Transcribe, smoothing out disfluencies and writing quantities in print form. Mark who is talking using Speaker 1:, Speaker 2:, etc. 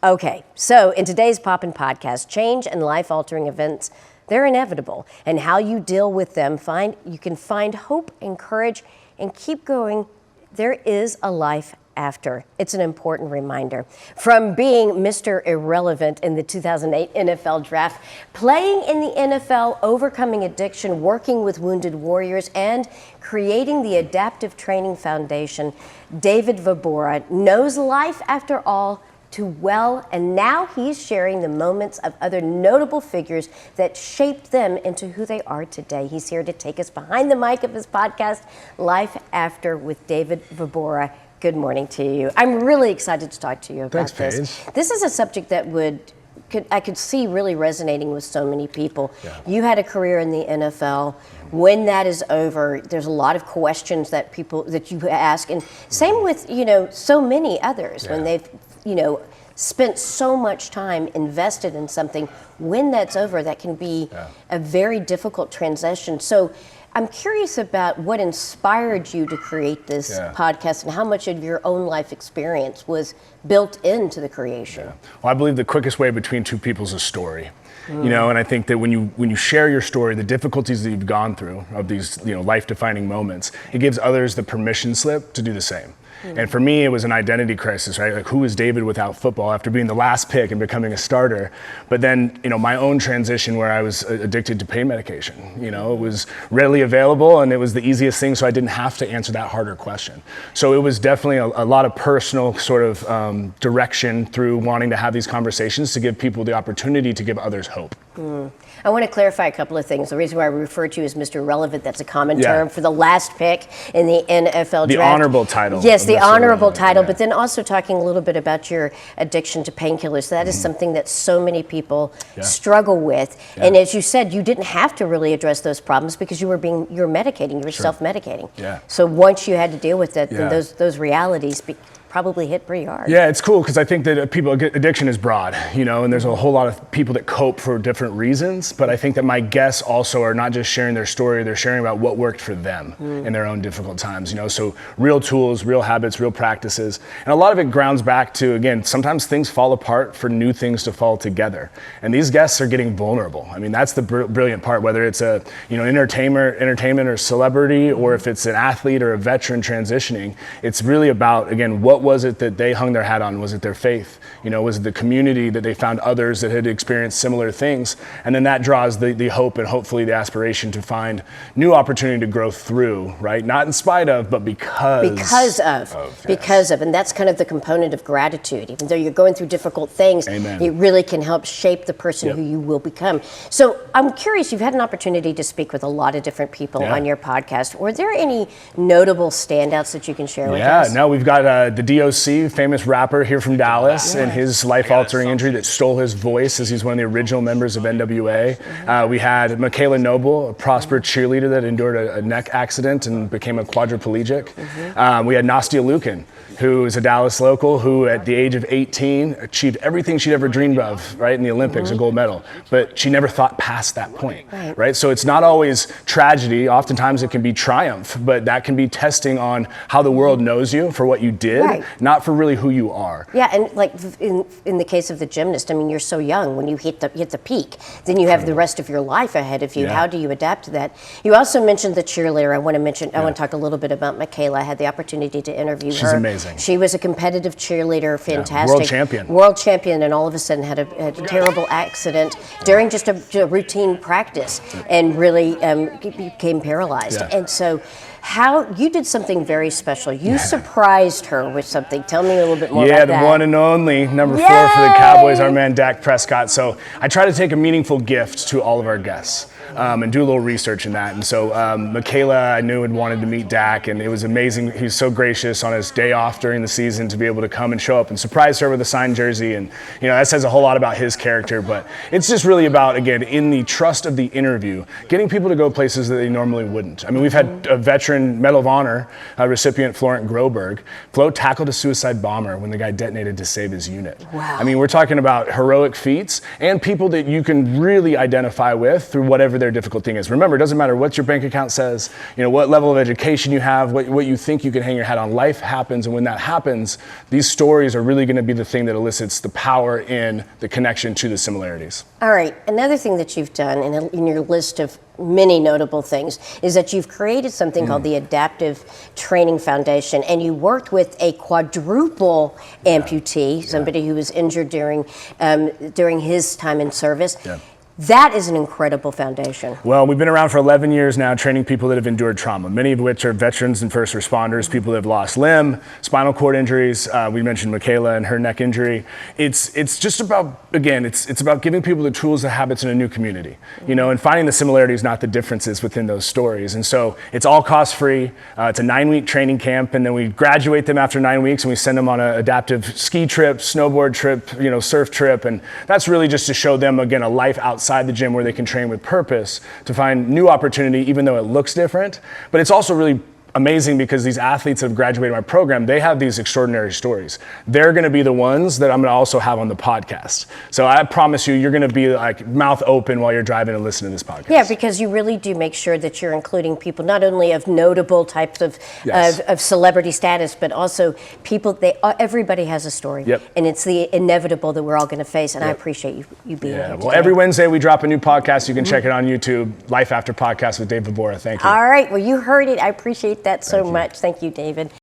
Speaker 1: Okay, so in today's Poppin Podcast, change and life-altering events, they're inevitable. And how you deal with them, you can find hope and courage and keep going. There is a life after. It's an important reminder. From being Mr. Irrelevant in the 2008 NFL Draft, playing in the NFL, overcoming addiction, working with wounded warriors, and creating the Adaptive Training Foundation, David Vobora knows life after all too well, and now he's sharing the moments of other notable figures that shaped them into who they are today. He's here to take us behind the mic of his podcast, Life After with David Vobora. Good morning to you. I'm really excited to talk to you about this. This is a subject that I could see really resonating with so many people. Yeah. You had a career in the NFL. When that is over, there's a lot of questions that you ask, and same with so many others when they've spent so much time invested in something. When that's over, that can be a very difficult transition. So I'm curious about what inspired you to create this podcast and how much of your own life experience was built into the creation.
Speaker 2: Well, I believe the quickest way between two people is a story. And I think that when you share your story, the difficulties that you've gone through of these life-defining moments, it gives others the permission slip to do the same. And for me, it was an identity crisis, right? Like, who is David without football after being the last pick and becoming a starter? But then, my own transition where I was addicted to pain medication. It was readily available and it was the easiest thing, so I didn't have to answer that harder question. So it was definitely a lot of personal sort of direction through wanting to have these conversations to give people the opportunity to give others hope.
Speaker 1: I want to clarify a couple of things. The reason why I refer to you as Mr. Relevant, that's a common term for the last pick in the NFL draft.
Speaker 2: The honorable title.
Speaker 1: Yes, the honorable title, but then also talking a little bit about your addiction to painkillers. That is something that so many people struggle with. And as you said, you didn't have to really address those problems because you were medicating, you were self-medicating. So once you had to deal with it, then those realities probably hit pretty hard.
Speaker 2: Yeah, it's cool because I think that addiction is broad, and there's a whole lot of people that cope for different reasons. But I think that my guests also are not just sharing their story, they're sharing about what worked for them in their own difficult times, So real tools, real habits, real practices. And a lot of it grounds back to, again, sometimes things fall apart for new things to fall together. And these guests are getting vulnerable. I mean, that's the brilliant part, whether it's a, entertainment or celebrity, or if it's an athlete or a veteran transitioning, it's really about, again, what was it that they hung their hat on? Was it their faith? Was it the community that they found others that had experienced similar things? And then that draws the hope and hopefully the aspiration to find new opportunity to grow through, right? Not in spite of, but because of. And that's kind of the component of gratitude. Even though you're going through difficult things, it really can help shape the person who you will become. So I'm curious, you've had an opportunity to speak with a lot of different people on your podcast. Were there any notable standouts that you can share with us? Yeah, no, we've got the DOC, famous rapper here from Dallas, and his life-altering injury that stole his voice as he's one of the original members of NWA. We had Michaela Noble, a prosper cheerleader that endured a neck accident and became a quadriplegic. We had Nastia Lukin, who is a Dallas local who at the age of 18 achieved everything she'd ever dreamed of, right, in the Olympics, a gold medal. But she never thought past that point, right? So it's not always tragedy. Oftentimes it can be triumph, but that can be testing on how the world knows you for what you did, not for really who you are.
Speaker 1: Yeah, and like in the case of the gymnast, I mean, you're so young when you hit the peak. Then you have the rest of your life ahead of you. How do you adapt to that? You also mentioned the cheerleader. I want to talk a little bit about Michaela. I had the opportunity to interview her.
Speaker 2: She's amazing.
Speaker 1: She was a competitive cheerleader, fantastic. World champion, and all of a sudden had a terrible accident during just a routine practice and really became paralyzed. And so how you did something very special. You surprised her with something. Tell me a little bit more about that.
Speaker 2: Yeah, the one and only number 4 for the Cowboys, our man Dak Prescott. So I try to take a meaningful gift to all of our guests. And do a little research in that. And so Michaela, I knew, had wanted to meet Dak, and it was amazing. He was so gracious on his day off during the season to be able to come and show up and surprise her with a signed jersey. And that says a whole lot about his character. But it's just really about, again, in the trust of the interview, getting people to go places that they normally wouldn't. I mean, we've had a veteran veteran Medal of Honor recipient Florent Groberg. Flo tackled a suicide bomber when the guy detonated to save his unit.
Speaker 1: Wow.
Speaker 2: I mean, we're talking about heroic feats and people that you can really identify with through whatever their difficult thing is. Remember, it doesn't matter what your bank account says, what level of education you have, what you think you can hang your hat on. Life happens, and when that happens, these stories are really going to be the thing that elicits the power in the connection to the similarities.
Speaker 1: All right, another thing that you've done in your list of many notable things is that you've created something called the Adaptive Training Foundation, and you worked with a quadruple amputee, somebody who was injured during his time in service.
Speaker 2: Yeah.
Speaker 1: That is an incredible foundation.
Speaker 2: Well, we've been around for 11 years now training people that have endured trauma, many of which are veterans and first responders, people that have lost limb, spinal cord injuries. We mentioned Michaela and her neck injury. It's just about, again, it's about giving people the tools and habits in a new community, and finding the similarities, not the differences within those stories. And so it's all cost free. It's a 9-week training camp, and then we graduate them after 9 weeks and we send them on an adaptive ski trip, snowboard trip, surf trip. And that's really just to show them, again, a life outside the gym where they can train with purpose to find new opportunity, even though it looks different. But it's also really amazing because these athletes that have graduated my program, they have these extraordinary stories. They're going to be the ones that I'm going to also have on the podcast. So I promise you're going to be like mouth open while you're driving and listening to this podcast.
Speaker 1: Yeah, because you really do make sure that you're including people not only of notable types of celebrity status, but also people. Everybody has a story, and it's the inevitable that we're all going to face. And I appreciate you being here today.
Speaker 2: Well, every Wednesday we drop a new podcast. You can check it on YouTube. Life After Podcast with David Vobora. Thank you.
Speaker 1: All right. Well, you heard it. I appreciate that so much. Thank you, David.